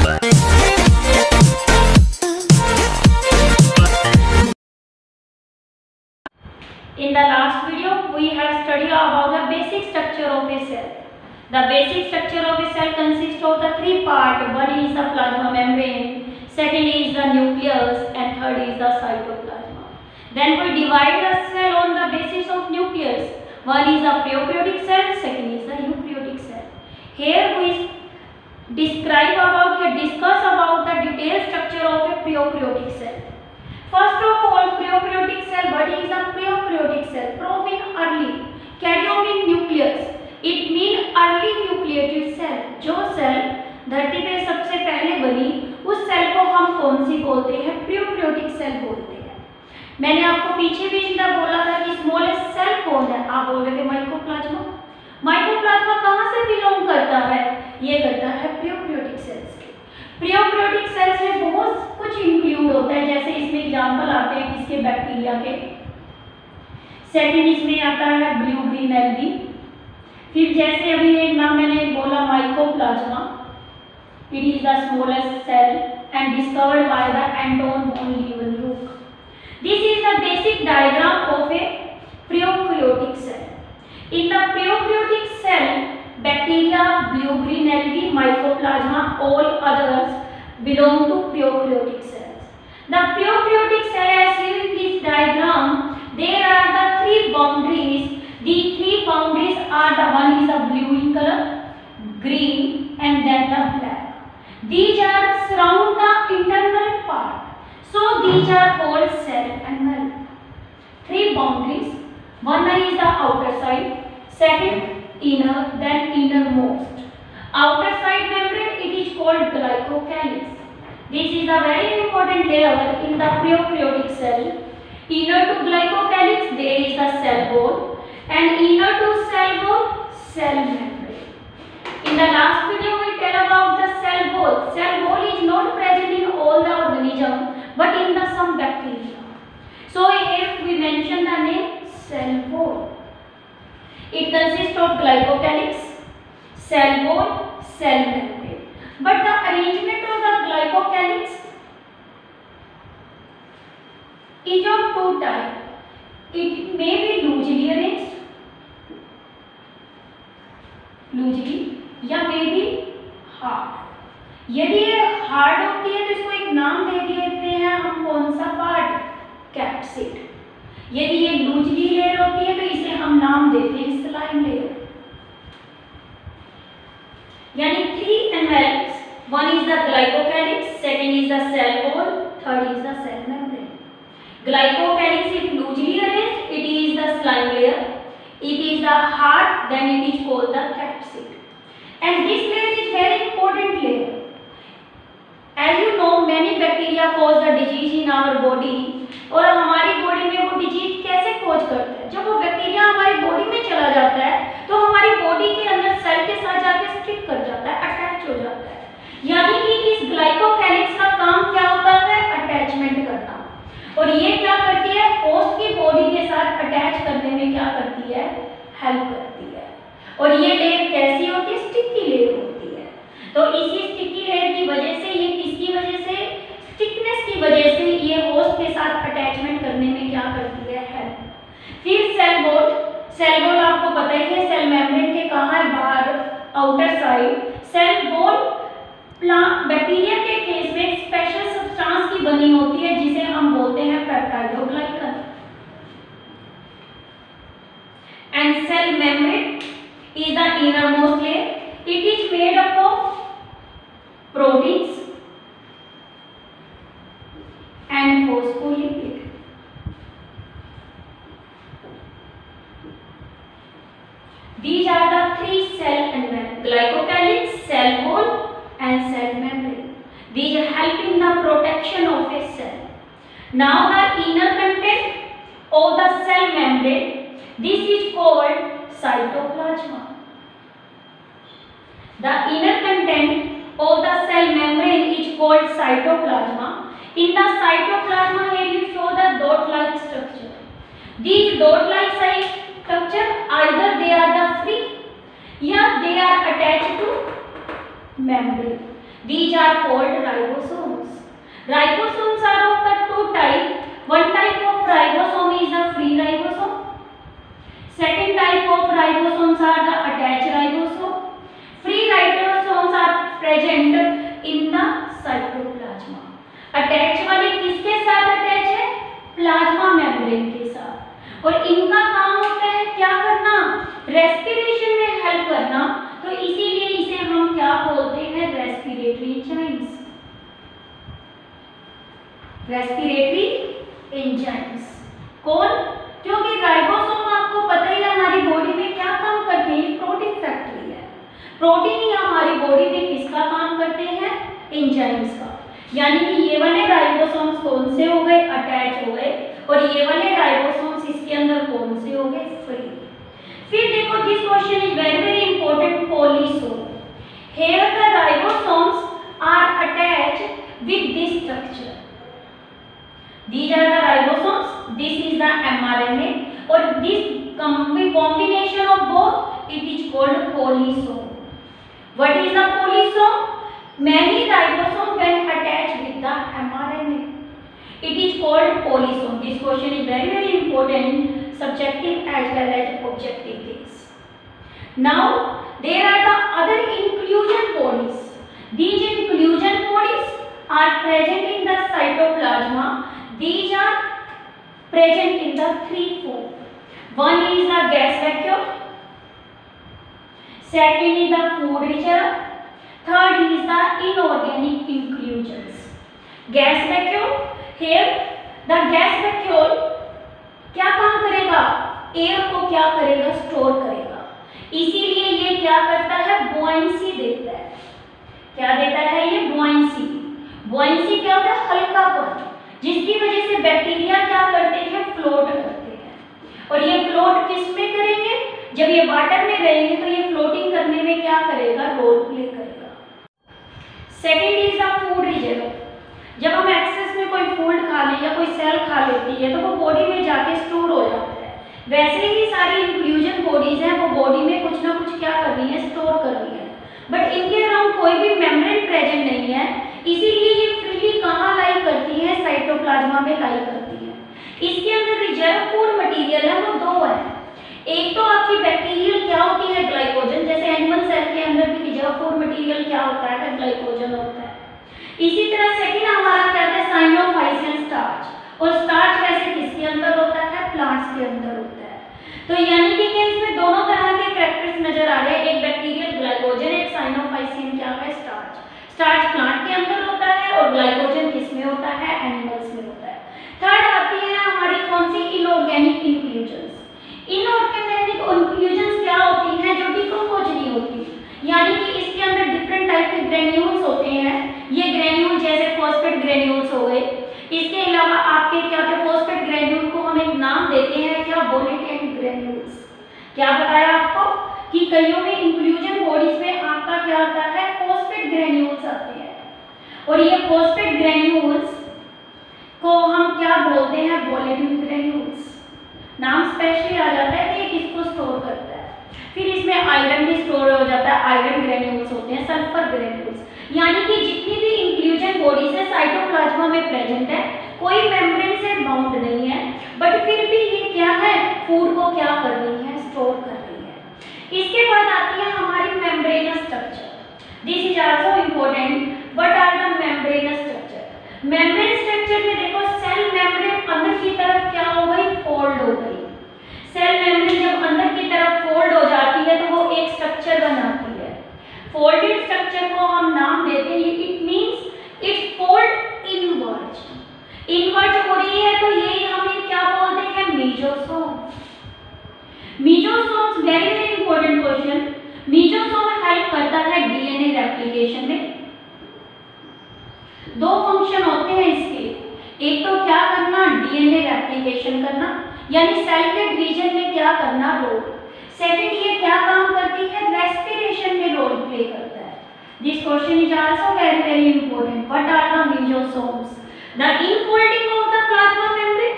In the last video, we have studied about the basic structure of a cell. The basic structure of a cell consists of the three parts. One is the plasma membrane, second is the nucleus, and third is the cytoplasm. Then we divide the cell on the basis of nucleus. One is the prokaryotic cell, second is the eukaryotic cell. Here we discuss about the detailed structure of a prokaryotic cell. First of all, prokaryotic cell. What is a prokaryotic cell? Pro mean early, karyo mean nucleus. It mean early nucleated cell. जो cell धरती पे सबसे पहले बनी, उस cell को हम कौन सी बोलते हैं? प्रोकैरियोटिक सेल बोलते हैं। मैंने आपको पीछे भी इंदा बोला था कि स्मॉलेस्ट सेल कौन है? आप बोल रहे थे माइकोप्लाज्मा। माइकोप्लाज्मा कहाँ से बिलोंग करता है? ये करता है प्रोकैरियोटिक सेल्स के। प्रोकैरियोटिक सेल्स में बहुत कुछ इंक्लूड होता है, जैसे इसमें एग्जाम्पल आते हैं किसके? बैक्टीरिया के। सेकंड इसमें आता है ब्लू ग्रीन एल्गी। फिर जैसे अभी एक नाम मैंने बोला mycoplasma, it is the smallest cell and discovered by the Anton von लीeuwenhoek. This is the basic diagram of a prokaryotic cell. In the prokaryotic cell, bacteria, blue green algae, mycoplasma, all others belong to prokaryotic cells. The prokaryotic cell, as seen in this diagram, there are the three boundaries. The three boundaries are the one is the blue in color, green, and then the black. These are surround the internal part. So these are called cell and membrane. Three boundaries. One is the outer side, second inner, then innermost. Outer side membrane, it is called glycocalyx. This is a very important layer in the prokaryotic cell. Inner to glycocalyx there is the cell wall, and inner to cell wall, cell membrane. In the last video we tell about the cell wall. Cell wall is not present in all the organism, but in the some bacteria. So here we mention the name cell wall. It consists of glycocalyx, cell wall, cell membrane. But the arrangement of the glycocalyx is of two types. It may be loosely arranged, या may be hard. यदि ये hard होती है तो इसको एक नाम दे देते हैं हम, कौन सा पार्ट? कैप्सिड। यदि ये लूजली लेयर होती है तो इसे हम नाम देते हैं स्लाइम लेयर। यानी three animals, one is the glycocalyx, second is the cell wall, third is the cell membrane. Glycocalyx is loosely arranged, it is the slime layer. It is the hard, then it is called the capsid. And this layer is very important layer. As you know, many bacteria cause the disease in our body. और हमारी body में वो disease कैसे कोज करता है? जब वो bacteria हमारी बॉडी में चला जाता है तो हमारी बॉडी के अंदर सेल के साथ जाके स्टिक कर जाता है, अटैच हो जाता है। यानी कि इस ग्लाइकोकैलिक्स का काम क्या होता है? अटैचमेंट करना। और ये क्या करती है? होस्ट की बॉडी के साथ अटैच करने में क्या करती है? हेल्प करती है। और ये लेयर कैसी होती है? स्टिकी लेयर होती है। तो इसी स्टिकी लेयर की वजह से, ये किसकी वजह से? स्टिकनेस की वजह से ये होस्ट के साथ अटैचमेंट करने में क्या करती है? हेल्प। फिर सेल वॉल। सेल वॉल आपको पता ही है सेल मेम्ब्रेन के कहाँ है? बाहर, outer side. Cell wall bacteria के केस में स्पेशल सब्सटेंस की बनी होती है जिसे हम बोलते हैं peptidoglycan. And cell membrane is the innermost layer. It is made up of proteins and phospholipid. These are the three cell elements: glycocalyx, cell wall, and cell membrane. These help in the protection of a cell. Now the inner content of the cell membrane, this is called cytoplasma. The inner content of the cell membrane is called cytoplasma. In the cytoplasma here you show the dot-like structure. These dot-like structure either they are the free, या they are attached to membrane. These are called ribosomes. Ribosomes are of the two types. One type of ribosome is the free ribosome. Second type of ribosomes are the attached ribosome. Free ribosomes are present in the cytoplasma. Attached वाले किसके साथ attach है? Plasma membrane के साथ। और इनका काम होता है क्या करना? रेस्पिरेशन में हेल्प करना। तो इसीलिए इसे हम क्या बोलते हैं? Respiratory enzymes. रेस्पिरेटरी एंजाइम्स कौन? क्योंकि राइबोसोम आपको पता ही हमारी बॉडी में क्या काम करते हैं? प्रोटीन फैक्ट्री है। प्रोटीन ही हमारी बॉडी में किसका काम करते हैं? एंजाइम्स का। यानी कि ये वाले राइबोसोम्स कौन से हो गए? अटैच हो गए। और ये वाले राइबोसोम्स इसके अंदर कौन से हो गए? फ्री। फिर देखो this question is very very important. Polysome. Here the ribosomes are attached with this structure. These are the ribosomes. This is the mRNA. Or this combination of both, it is called polysome. What is the polysome? Many ribosomes when attached with the mRNA. It is called polysome. This question is very very important, subjective as well as objective case. Now there are the other inclusion bodies. These inclusion bodies are present in the cytoplasma. These are present in the three form. One is the gas vacuole, second is the food reserve, third is the inorganic inclusions. Gas vacuole, here the gas vacuole क्या काम करेगा? Air को क्या करेगा? Store करेगा। इसीलिए ये क्या करता है? बुआंसी देता है। क्या देता है ये? बुआंसी। बुआंसी क्या होता है? हल्कापन, जिसकी वजह से बैक्टीरिया क्या करते हैं? फ्लोट करते हैं। और ये फ्लोट किस में करेंगे? जब ये वाटर में रहेंगे तो ये फ्लोटिंग करने में क्या करेगा? रोल प्ले करेगा। Second is the food reserve. जब हम एक्सेस में कोई फूड खा ले या कोई सेल खा लेती है तो वो बॉडी में जाके स्टोर हो जाता है। वैसे ही सारी इंक्लूजन बॉडीज हैं वो बॉडी में कुछ ना कुछ क्या कर रही है? स्टोर कर रही है। बट इनके अराउंड कोई भी मेम्ब्रेन प्रेजेंट नहीं है, इसीलिए ये फ्रीली कहाँ लाई करती है? साइटोप्लाज्मा में लाई करती है। इसके अंदर रिजर्व फूड मटेरियल है वो दो है। एक तो आपकी बैक्टीरियल क्या होती है? ग्लाइकोजन। जैसे एनिमल सेल के अंदर भी रिजर्व फूड मटेरियल क्या होता है? ग्लाइकोजन होता है। इसी तरह सेकेंड हमारा क्या है? Cyanophycean starch. और स्टार्च वैसे किसके अंदर होता है? प्लांट्स के अंदर होता है। तो यानी कि इसमें दोनों तरह के कैरेक्टर्स नजर आ रहे हैं, एक बैक्टीरियल ग्लाइकोजन, एक साइनोफाइसियन क्या है? स्टार्च। स्टार्च प्लांट के अंदर होता है और ग्लाइकोजन किसमें होता है? एनिमल्स में होता है। थर्ड आती है हमारी कौन सी? Inorganic inclusions. इनऑर्गेनिक इंक्लूजन्स क्या होती हैं? जो डिकम्पोज नहीं होती, यानी कि इसके अंदर डिफरेंट टाइप के ग्रेन्यूल्स होते हैं। ये ग्रेन्यूल जैसे फॉस्फेट ग्रेन्यूल्स हो गए। इसके अलावा आपके क्या होते हैं? फॉस्फेट ग्रेन्यूल को हम एक नाम देते हैं क्या? Volatile granules. क्या बताया आपको कि कईयों में इंक्लूजन बॉडीज में आपका क्या आता है? फॉस्फेट ग्रेन्यूल्स आते हैं। और ये फॉस्फेट ग्रेन्यूल्स को हम क्या बोलते हैं? Volatile granules. नाम स्पेशली आ जाता है कि ये किसको स्टोर करता है। फिर इसमें आयरन भी स्टोर हो जाता है। आयरन ग्रेन्यूल्स होते हैं, सल्फर ग्रेन्यूल्स। यानी कि जितनी भी इंक्लूजन बॉडीज है साइटोप्लाज्मा में प्रेजेंट है, कोई मेम्ब्रेन से बाउंड नहीं है, बट फिर भी ये क्या है? फूड को क्या कर रही है? स्टोर कर रही है। इसके बाद आती है हमारी membranous structure. This is also important. What are the membranous structure? Membrane structure में देखो सेल मेम्ब्रेन अंदर की तरफ क्या हो गई? फोल्ड हो गई। सेल मेम्ब्रेन जब अंदर की तरफ फोल्ड हो जाती है तो वो एक स्ट्रक्चर बनाती है। फोल्डेड स्ट्रक्चर को हम नाम देते हैं, it means it fold inverse. Inverse हो रही है तो यही हम क्या बोलते हैं? Mesosome. Mesosomes very very important question. Mesosome help करता है डीएनए रेप्लिकेशन में। दो फंक्शन होते हैं इसके, एक तो क्या करना? डीएनए रेप्लिकेशन करना, यानी सेल के डिवीजन में क्या करना? रोल। सेकंड ये क्या काम करती है? रेस्पिरेशन में रोल प्ले करता है। This question is also very very important. What are the mesosomes? The infolding of the plasma membrane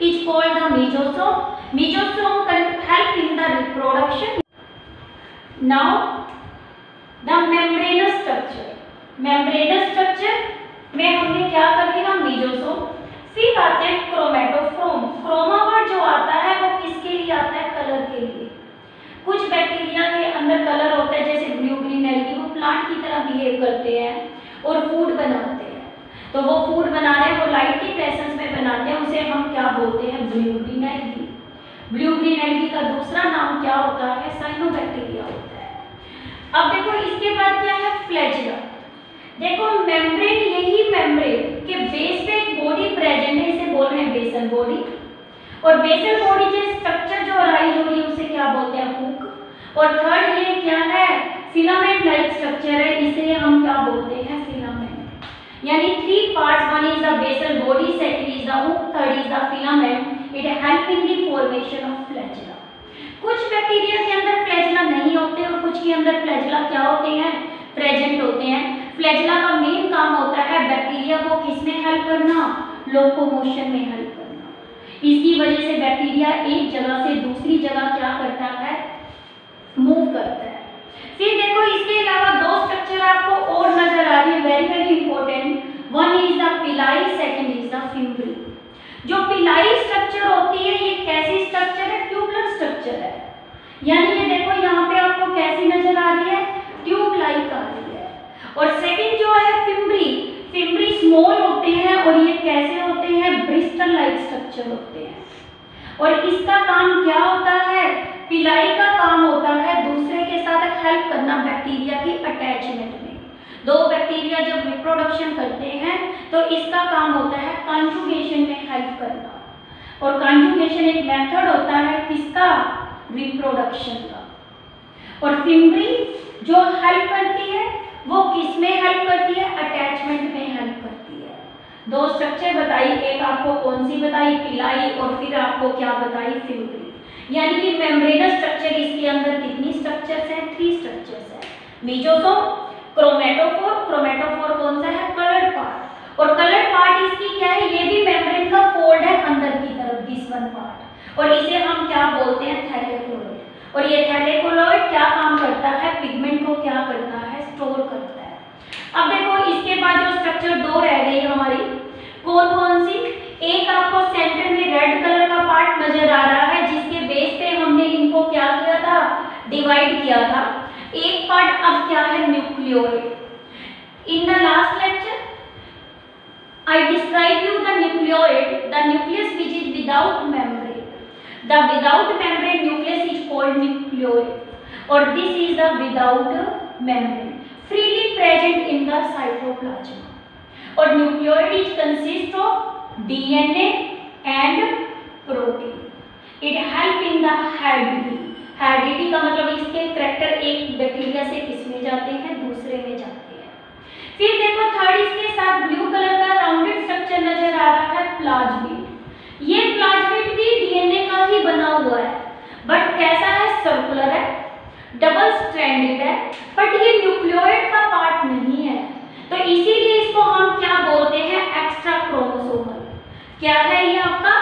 is called the mesosome. Meijosome can help in the reproduction. Now the membranous structure. Membranous structure में हमने क्या कर लिया, mesosome. फिर आते हैं chromatophore. Croma word जो आता है वो किसके लिए आता है, कलर के लिए। कुछ बैक्टीरिया के अंदर कलर होता है, जैसे ब्लू ग्रीन एल्गी, वो प्लांट की तरह बिहेव करते हैं और फूड बनाते हैं। तो वो फूड बना रहे हैं, वो लाइट के प्रेजेंस में बनाते हैं, उसे हम क्या बोलते हैं, blue green algae. Blue green algae का दूसरा नाम क्या होता है, साइनोबैक्टीरिया होता है। अब देखो इसके बाद क्या है, फ्लैजेला। देखो मेम्ब्रेन, यही मेम्ब्रेन के बेस पे एक बॉडी प्रेजेंट है, इसे बोल रहे हैं बेसल बॉडी। और बेसल बॉडी के स्ट्रक्चर जो अराइज हो रही है उसे क्या बोलते हैं, हुक। और थर्ड ये क्या है, फिलामेंट लाइक स्ट्रक्चर है, इसे हम क्या बोलते हैं, फिलामेंट। यानी 3 parts, one is the basal body, second is the hook, third is the filament. It help in the formation of flagella. कुछ बैक्टीरिया के अंदर फ्लैजेला नहीं होते और कुछ के अंदर फ्लैजेला क्या होते हैं, प्रेजेंट होते हैं। फ्लैजेला का मेन काम होता है बैक्टीरिया को किसमें हेल्प करना, लोकोमोशन में हेल्प करना। इसकी वजह से बैक्टीरिया एक जगह से दूसरी जगह क्या करता है, मूव करता है। फिर देखो इसके अलावा 2 स्ट्रक्चर आपको और नजर आ रही है, very very important. One is the पिलाई, सेकंड इज द फिम्ब्री। जो पिलाई स्ट्रक्चर होती है ये कैसी स्ट्रक्चर है, ट्यूबुलर स्ट्रक्चर है। यानी ये देखो यहाँ पे आपको कैसी नजर आ रही है, ट्यूब लाइक आ रही है। और सेकंड जो है फिम्ब्री, फिम्ब्री स्मॉल होते हैं और ये कैसे होते हैं, ब्रिस्टल लाइक स्ट्रक्चर होते हैं। और इसका काम क्या होता है, पिलाई का काम होता है दूसरे के साथ हेल्प करना बैक्टीरिया की अटैचमेंट में। 2 बैक्टीरिया जब रिप्रोडक्शन करते हैं तो इसका काम होता है कॉन्जुगेशन में हेल्प करना। और कॉन्जुगेशन एक मेथड होता है किसका, रिप्रोडक्शन का। और फिम्ब्री जो हेल्प करती है वो किस में हेल्प करती है, अटैचमेंट में हेल्प करती है। 2 स्ट्रक्चर बताई, एक आपको कौन सी बताई, पिलाई, और फिर आपको क्या बताई, फिम्ब्री। यानी कि मेम्ब्रेनस स्ट्रक्चर, इसके अंदर कितनी स्ट्रक्चर्स हैं, 3 स्ट्रक्चर्स हैं, मेसोसोम, क्रोमेटोफोर। क्रोमेटोफोर कौन सा है, कलर्ड पार्ट। और कलर्ड पार्ट इसकी क्या है, ये भी मेम्ब्रेन का फोल्ड है अंदर की तरफ, दिस वन पार्ट। और इसे हम क्या बोलते हैं, थैलेकोलॉइड। और ये थैलेकोलॉइड क्या काम करता है, पिगमेंट को क्या करता है, स्टोर करता है। अब देखो इसके बाद जो स्ट्रक्चर 2 रह गई हमारी, कौन कौन सी, एक आपको सेंटर में रेड कलर का पार्ट नजर आ रहा है जिसके बेस पे हमने इनको क्या किया था, डिवाइड किया था। एक पार्ट अब क्या है, nucleoid. In the last lecture I describe you the nucleoid, the nucleus which is without membrane. The without membrane nucleus is called nucleoid, or this is the without membrane, freely present in the cytoplasm. Or nucleoid is consist of DNA and protein. It help in the heredity. Heredity का मतलब इसके character एक bacteria से किसमें जाते हैं, दूसरे में जाते हैं। फिर देखो थर्ड इसके साथ ब्लू कलर का राउंडेड स्ट्रक्चर नजर आ रहा है, प्लाज्मिड। ये प्लाज्मिड भी डीएनए का ही बना हुआ है, बट कैसा है, सर्कुलर है, डबल स्ट्रैंडेड है, बट ये न्यूक्लियोइड का पार्ट नहीं है। तो इसीलिए इसको हम क्या बोलते हैं, एक्स्ट्रा क्रोमोसोमल। क्या है ये आपका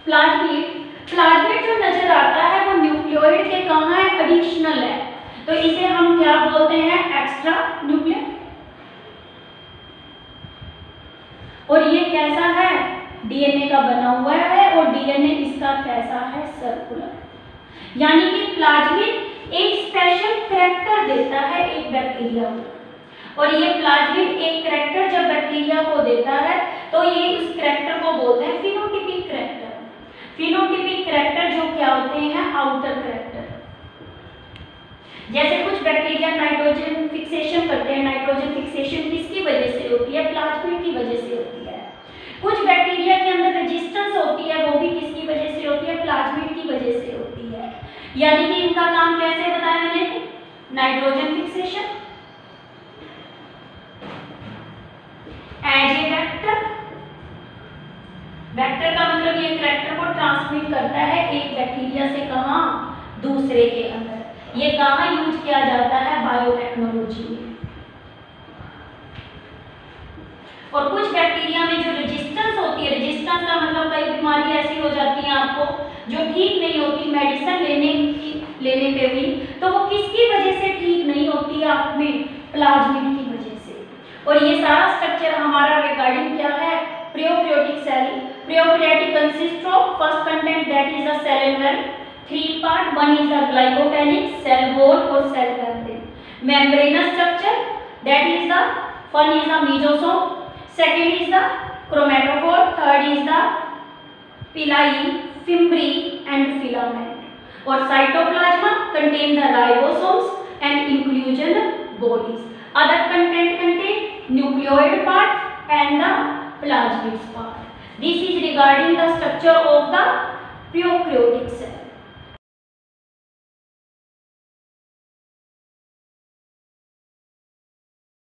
प्लाज्मिड। प्लाज्मिड जो नजर आता है वो न्यूक्लियोइड के कहाँ है, एडिशनल है, तो इसे हम क्या बोलते हैं, एक्स्ट्रा न्यूक्लियर। और ये कैसा है, डीएनए का बना हुआ है, और डीएनए इसका कैसा है, सर्कुलर। यानी कि प्लाज्मिड एक स्पेशल कैरेक्टर देता है एक बैक्टीरिया को, और ये प्लाज्मिड एक कैरेक्टर जब बैक्टीरिया को देता है तो ये उस कैरेक्टर को बोलते हैं फिनोटाइपिक कैरेक्टर। फिनोटाइपिक कैरेक्टर जो क्या होते हैं, आउटर कैरेक्टर। जैसे कुछ बैक्टीरिया नाइट्रोजन फिक्सेशन करते हैं, नाइट्रोजन फिक्सेशन किसकी वजह से होती है, प्लाज्मिड की वजह से होती है। कुछ बैक्टीरिया के अंदर रेजिस्टेंस होती है, वो भी किसकी वजह से होती है, प्लाज्मिड की वजह से होती है। यानी कि इनका काम कैसे बताया मैंने, nitrogen fixation as a vector. Vector का मतलब ये कैरेक्टर को ट्रांसमिट करता है एक बैक्टीरिया से कहाँ, दूसरे के अंदर। ये कहाँ यूज किया जाता है, बायोटेक्नोलॉजी में। और कुछ बैक्टीरिया में जो रेजिस्टेंस होती है, रेजिस्टेंस का मतलब कई बीमारी ऐसी हो जाती है आपको जो ठीक नहीं होती, मेडिसिन लेने पे भी, तो वो किसकी वजह से ठीक नहीं होती है, आप में प्लाज्मिड की वजह से। और ये सारा स्ट्रक्चर हमारा रिगार्डिंग क्या है, prokaryotic cell. Prokaryotic consist of first content that is the cell wall, three part, one is the glycocalyx, cell wall और cell membrane. Membranous structure that is the one is the mesosome, second is the chromatophore, third is the pili, fimbriae and filament. और cytoplasma contain the ribosomes and inclusion bodies. Other content contain nucleoid part and the plasmid part. This is regarding the structure of the prokaryotic cell.